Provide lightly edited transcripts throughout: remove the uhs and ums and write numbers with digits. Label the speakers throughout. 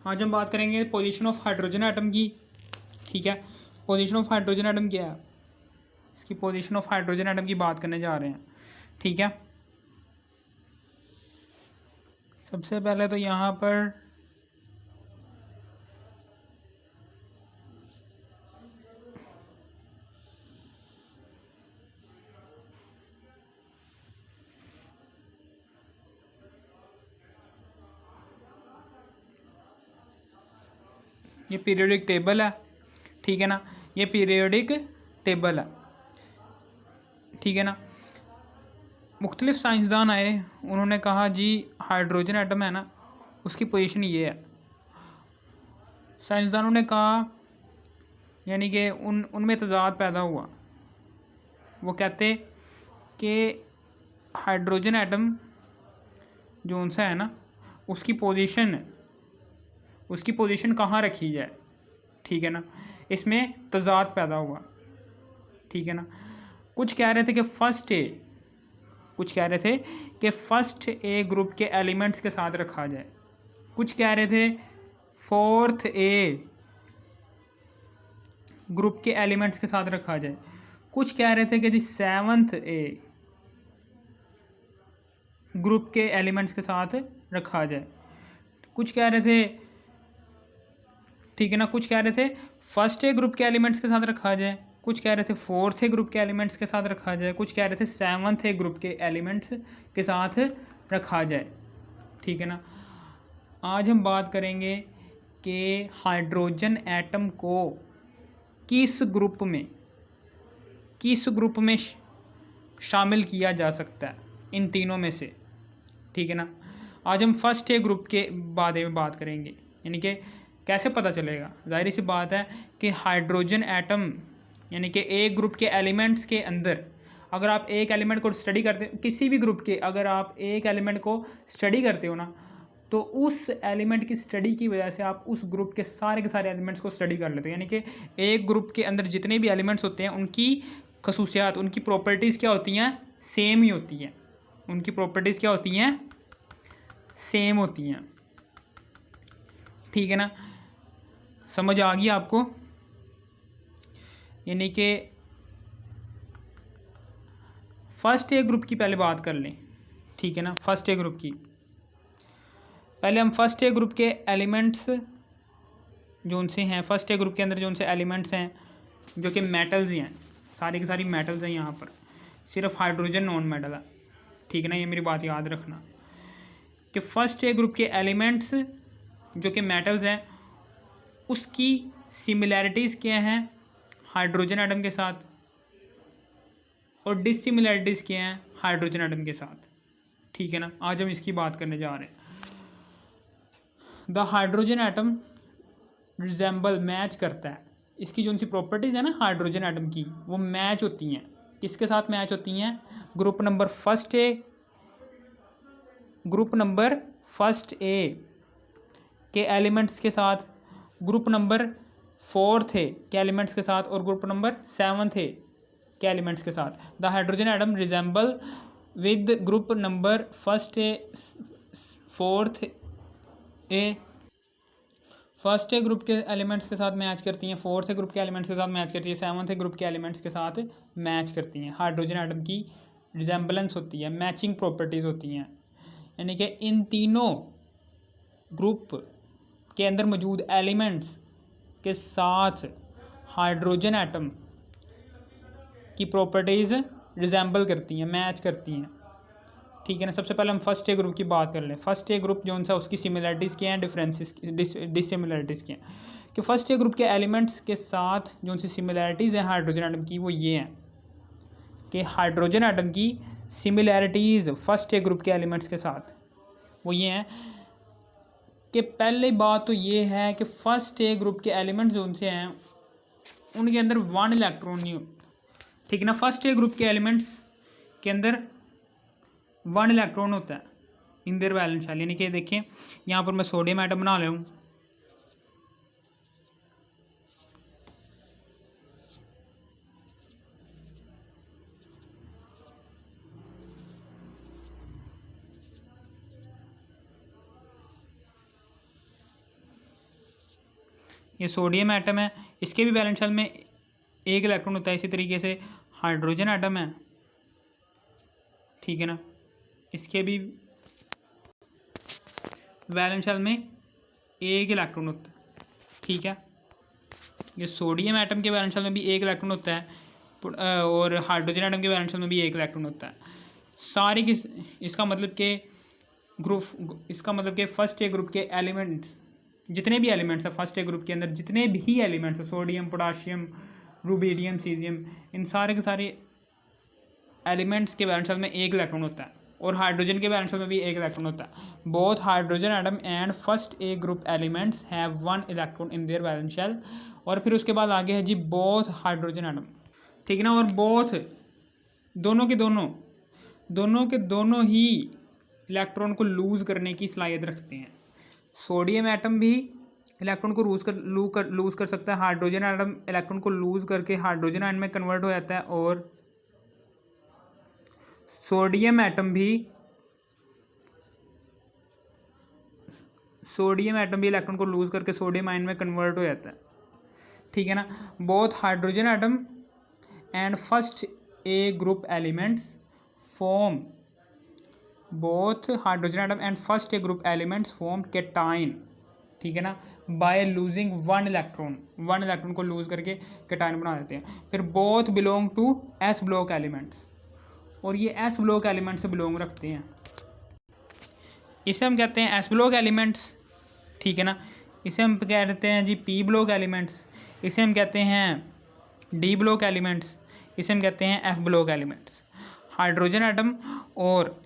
Speaker 1: आज हम बात करेंगे पोजीशन ऑफ हाइड्रोजन एटम की। ठीक है, पोजीशन ऑफ हाइड्रोजन एटम क्या है, इसकी पोजीशन ऑफ हाइड्रोजन एटम की बात करने जा रहे हैं। ठीक है, सबसे पहले तो यहाँ पर ये पीरियोडिक टेबल है। ठीक है ना, ये पीरियोडिक टेबल है। ठीक है ना, मुख्तलिफ साइंसदान आए, उन्होंने कहा जी हाइड्रोजन एटम है ना, उसकी पोजीशन ये है। साइंसदानों ने कहा, यानी कि उनमें तजाद पैदा हुआ। वो कहते कि हाइड्रोजन एटम जो उनसे है ना, उसकी पोजीशन कहाँ रखी जाए। ठीक है ना, इसमें तजाद पैदा हुआ। ठीक है ना, कुछ कह रहे थे कि फर्स्ट ए ग्रुप के एलिमेंट्स के साथ रखा जाए, कुछ कह रहे थे फोर्थ ए ग्रुप के एलिमेंट्स के साथ रखा जाए, कुछ कह रहे थे कि जी सेवन्थ ए ग्रुप के एलिमेंट्स के साथ रखा जाए, कुछ कह रहे थे, ठीक है ना, कुछ कह रहे थे फर्स्ट ए ग्रुप के एलिमेंट्स के साथ रखा जाए, कुछ कह रहे थे फोर्थ ए ग्रुप के एलिमेंट्स के साथ रखा जाए, कुछ कह रहे थे सेवन्थ ए ग्रुप के एलिमेंट्स के साथ रखा जाए। ठीक है ना, आज हम बात करेंगे कि हाइड्रोजन एटम को किस ग्रुप में शामिल किया जा सकता है, इन तीनों में से। ठीक है ना, आज हम फर्स्ट ए ग्रुप के बारे में बात करेंगे, यानी कि कैसे पता चलेगा। जाहिर सी बात है कि हाइड्रोजन एटम यानी कि एक ग्रुप के एलिमेंट्स के अंदर अगर आप एक एलिमेंट को स्टडी करते, किसी भी ग्रुप के अगर आप एक एलिमेंट को स्टडी करते हो ना, तो उस एलिमेंट की स्टडी की वजह से आप उस ग्रुप के सारे एलिमेंट्स को स्टडी कर लेते हो। यानी कि एक ग्रुप के अंदर जितने भी एलिमेंट्स होते हैं उनकी खसूसियात, उनकी प्रॉपर्टीज़ क्या होती हैं, सेम ही होती हैं। उनकी प्रॉपर्टीज़ क्या होती हैं, सेम होती हैं। ठीक है ना, समझ आ गई आपको। यानी कि फर्स्ट ए ग्रुप की पहले बात कर लें। ठीक है ना, फर्स्ट ए ग्रुप की पहले हम फर्स्ट ए ग्रुप के एलिमेंट्स जो उनसे हैं, फर्स्ट ए ग्रुप के अंदर जो उनसे एलिमेंट्स हैं जो कि मेटल्स ही हैं, सारी की सारी मेटल्स हैं। यहाँ पर सिर्फ हाइड्रोजन नॉन मेटल है। ठीक है ना, ये मेरी बात याद रखना कि फर्स्ट ए ग्रुप के एलिमेंट्स जो कि मेटल्स हैं उसकी सिमिलैरिटीज़ क्या हैं हाइड्रोजन एटम के साथ, और डिसिमिलैरिटीज़ क्या हैं हाइड्रोजन एटम के साथ। ठीक है ना, आज हम इसकी बात करने जा रहे हैं। The hydrogen atom resemble, match करता है, इसकी जो उनसी प्रॉपर्टीज़ है ना हाइड्रोजन एटम की, वो मैच होती हैं। किसके साथ मैच होती हैं, ग्रुप नंबर फर्स्ट ए के एलिमेंट्स के साथ, ग्रुप नंबर फोर्थ ए के एलिमेंट्स के साथ, और ग्रुप नंबर सेवन्थ ए के एलिमेंट्स के साथ। The hydrogen atom resemble with group number first A group के एलिमेंट्स के साथ मैच करती हैं, फोर्थ ए ग्रुप के एलिमेंट्स के साथ मैच करती है, सेवन्थ ए ग्रुप के एलिमेंट्स के साथ मैच करती हैं। हाइड्रोजन एटम की रिजेंबलेंस होती है, मैचिंग प्रॉपर्टीज़ होती हैं। यानी कि इन तीनों ग्रुप के अंदर मौजूद एलिमेंट्स के साथ हाइड्रोजन एटम की प्रॉपर्टीज़ रिजेंबल करती हैं, मैच करती हैं। ठीक है ना, सबसे पहले हम फर्स्ट ए ग्रुप की बात कर लें। फर्स्ट ए ग्रुप जो उनसे उसकी सिमिलरिटीज़ क्या हैं, डिफरेंसेस डिसिमिलरिटीज़ क्या हैं, कि फर्स्ट ए ग्रुप के एलिमेंट्स के साथ जो उनसी सिमिलरिटीज़ हैं हाइड्रोजन एटम की, वो ये हैं कि हाइड्रोजन एटम की सिमिलरिटीज़ फर्स्ट ए ग्रुप के एलिमेंट्स के साथ वो ये हैं कि पहली बात तो ये है कि फर्स्ट ए ग्रुप के एलिमेंट्स जो उनसे हैं उनके अंदर 1 इलेक्ट्रॉन नहीं होता। ठीक है ना, फर्स्ट ए ग्रुप के एलिमेंट्स के अंदर 1 इलेक्ट्रॉन होता है इन देयर वैलेंस शेल। यानी कि देखें यहाँ पर मैं सोडियम एटम बना ले हूँ, ये सोडियम एटम है, इसके भी वैलेंस शेल में एक इलेक्ट्रॉन होता है। इसी तरीके से हाइड्रोजन एटम है, ठीक है ना, इसके भी वैलेंस शेल में एक इलेक्ट्रॉन होता है, ठीक है। ये सोडियम एटम के वैलेंस शेल में भी एक इलेक्ट्रॉन होता है और हाइड्रोजन एटम के वैलेंस शेल में भी एक इलेक्ट्रॉन होता है। सारे की इसका मतलब कि फर्स्ट ए ग्रुप के एलिमेंट्स, जितने भी एलिमेंट्स हैं फर्स्ट ए ग्रुप के अंदर, जितने भी एलिमेंट्स हैं, सोडियम, पोटाशियम, रूबीडियम, सीजियम, इन सारे के सारे एलिमेंट्स के वैलेंस शेल में एक इलेक्ट्रॉन होता है और हाइड्रोजन के वैलेंस शेल में भी एक इलेक्ट्रॉन होता है। Both hydrogen atom and first A group elements have one electron in their valence shell. और फिर उसके बाद आगे है जी बोथ हाइड्रोजन एटम, ठीक है ना, और बोथ दोनों के दोनों ही इलेक्ट्रॉन को लूज़ करने की सलाहियत रखते हैं। सोडियम एटम भी इलेक्ट्रॉन को लूज़ कर सकता है, हाइड्रोजन एटम इलेक्ट्रॉन को लूज़ करके हाइड्रोजन आयन में कन्वर्ट हो जाता है, और सोडियम एटम भी इलेक्ट्रॉन को लूज़ करके सोडियम आयन में कन्वर्ट हो जाता है, ठीक है ना। Both hydrogen atom and first A group elements form cation, ठीक है ना, बाय लूजिंग वन इलेक्ट्रॉन को लूज करके कैटायन बना देते हैं। फिर both belong to S block elements, और ये एस ब्लॉक एलिमेंट से बिलोंग रखते हैं। इसे हम कहते हैं एस ब्लॉक एलिमेंट्स, ठीक है ना। इसे हम कहते हैं जी पी ब्लॉक एलिमेंट्स, इसे हम कहते हैं डी ब्लॉक एलिमेंट्स, इसे हम कहते हैं F block elements. Hydrogen atom और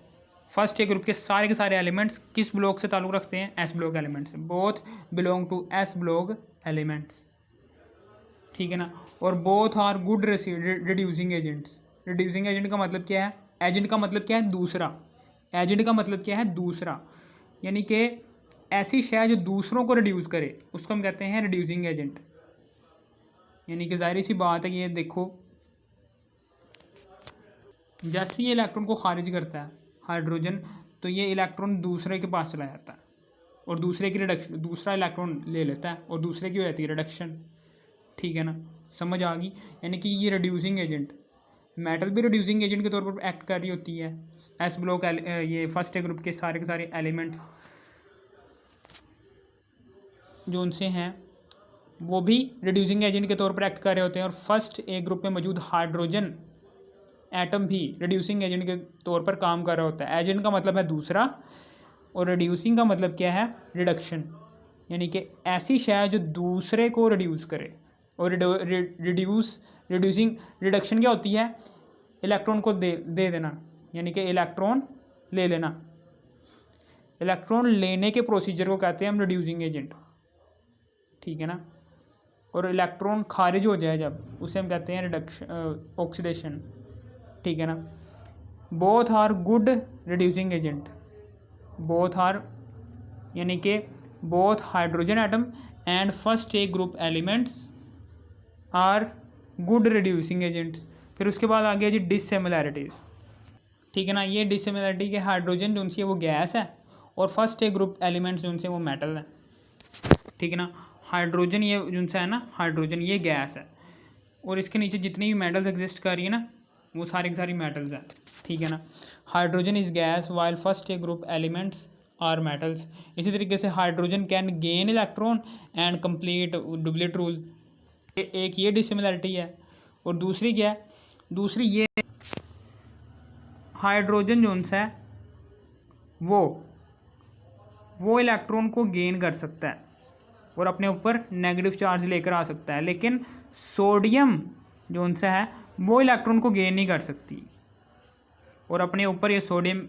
Speaker 1: फर्स्ट ए ग्रुप के सारे एलिमेंट्स किस ब्लॉक से ताल्लुक़ रखते हैं? एस ब्लॉक एलिमेंट्स से। Both belong to S block elements, ठीक है ना। और both are good reducing agents. Reducing agent का मतलब क्या है? एजेंट का मतलब क्या है? दूसरा। एजेंट का मतलब क्या है? दूसरा, यानी कि ऐसी शय जो दूसरों को रिड्यूस करे उसको हम कहते हैं रिड्यूसिंग एजेंट। यानी कि जाहिर सी बात है, ये देखो जैसे ये इलेक्ट्रॉन को खारिज करता है हाइड्रोजन, तो ये इलेक्ट्रॉन दूसरे के पास चला जाता है और दूसरे की रिडक्शन, दूसरा इलेक्ट्रॉन ले लेता है और दूसरे की हो जाती है रिडक्शन, ठीक है ना। समझ आ गई? यानी कि ये रिड्यूसिंग एजेंट, मेटल भी रिड्यूसिंग एजेंट के तौर पर एक्ट कर रही होती है। एस ब्लॉक ये फर्स्ट ए ग्रुप के सारे एलिमेंट्स जो उनसे हैं वो भी रिड्यूसिंग एजेंट के तौर पर एक्ट कर रहे होते हैं, और फर्स्ट ए ग्रुप में मौजूद हाइड्रोजन एटम भी रिड्यूसिंग एजेंट के तौर पर काम कर रहा होता है। एजेंट का मतलब है दूसरा और रिड्यूसिंग का मतलब क्या है? रिडक्शन, यानी कि ऐसी शय जो दूसरे को रिड्यूस करे। और रिड्यूसिंग रिडक्शन क्या होती है? इलेक्ट्रॉन को दे देना, यानी कि इलेक्ट्रॉन ले लेना। इलेक्ट्रॉन लेने के प्रोसीजर को कहते हैं हम रिड्यूसिंग एजेंट, ठीक है ना। और इलेक्ट्रॉन खारिज हो जाए जब, उसे हम कहते हैं रिडक्शन, ऑक्सीडेशन, ठीक है ना। Both are good reducing agent. Both are यानी कि both hydrogen atom and first A group elements are good reducing agents. फिर उसके बाद आ गया जी डिससिमिलैरिटीज़, ठीक है ना। ये डिससिमिलैरिटी के हाइड्रोजन जो उनसे वो गैस है और फर्स्ट ए ग्रुप एलिमेंट्स जो उनसे वो मेटल है, ठीक है ना। हाइड्रोजन ये जो उनसे है ना, हाइड्रोजन ये गैस है और इसके नीचे जितनी भी मेटल्स एग्जिस्ट कर रही है ना, वो सारी की सारी मेटल्स हैं, ठीक है ना। Hydrogen is gas while first A group elements are metals. इसी तरीके से hydrogen can gain electron and complete duplet rule. एक ये डिसिमिलरिटी है, और दूसरी क्या है? दूसरी ये हाइड्रोजन जो है वो इलेक्ट्रॉन को गेन कर सकता है और अपने ऊपर नेगेटिव चार्ज लेकर आ सकता है, लेकिन सोडियम जो उनसे है वो इलेक्ट्रॉन को गेन नहीं कर सकती और अपने ऊपर ये सोडियम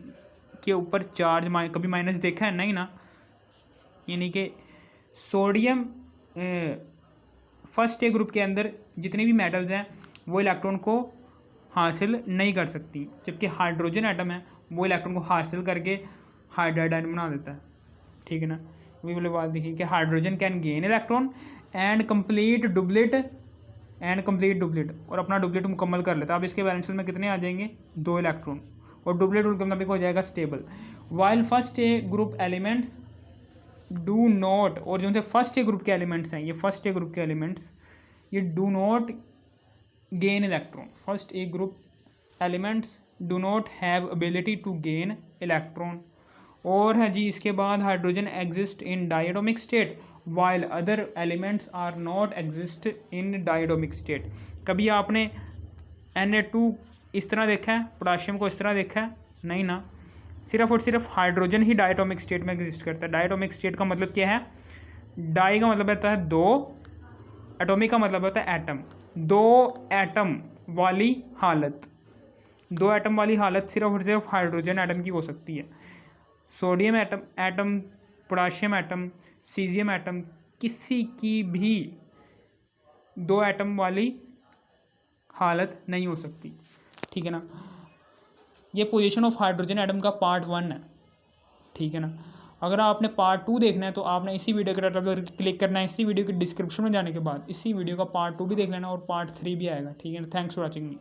Speaker 1: के ऊपर चार्ज कभी माइनस देखा है नहीं ना। यानी कि सोडियम फर्स्ट ए ग्रुप के अंदर जितने भी मेटल्स हैं वो इलेक्ट्रॉन को हासिल नहीं कर सकती, जबकि हाइड्रोजन एटम है वो इलेक्ट्रॉन को हासिल करके हाइड्राइड आयन बना देता है, ठीक है ना। वही वाली बात देखिए कि hydrogen can gain electron and complete duplet और अपना डुप्लीट मुकम्मल कर लेता है। अब इसके वैलेंस शेल में कितने आ जाएंगे? 2 इलेक्ट्रॉन, और डुप्लीट रूल के मुताबिक हो जाएगा stable. While first A group elements do not, और जो थे फर्स्ट ए ग्रुप के एलिमेंट्स हैं, ये फर्स्ट ए ग्रुप के एलिमेंट्स, ये do not gain electron. First A group elements do not have ability to gain electron. और है जी इसके बाद hydrogen exist in diatomic state while other elements are not exist in diatomic state. कभी आपने Na2 इस तरह देखा है, पोटाशियम को इस तरह देखा है? नहीं ना, सिर्फ और सिर्फ हाइड्रोजन ही डायटोमिक स्टेट में एग्जिस्ट करता है। डायटोमिक स्टेट का मतलब क्या है? डाई का मतलब होता है दो, एटॉमिक का मतलब होता है एटम। दो एटम वाली हालत, दो एटम वाली हालत सिर्फ और सिर्फ हाइड्रोजन एटम की हो सकती है। Sodium atom, potassium atom, caesium atom, किसी की भी दो एटम वाली हालत नहीं हो सकती, ठीक है ना। ये पोजीशन ऑफ हाइड्रोजन एटम का पार्ट 1 है, ठीक है ना। अगर आपने पार्ट 2 देखना है तो आपने इसी वीडियो के पर क्लिक करना है, इसी वीडियो के डिस्क्रिप्शन में जाने के बाद इसी वीडियो का पार्ट 2 भी देख लेना और पार्ट 3 भी आएगा, ठीक है ना। Thanks for watching me.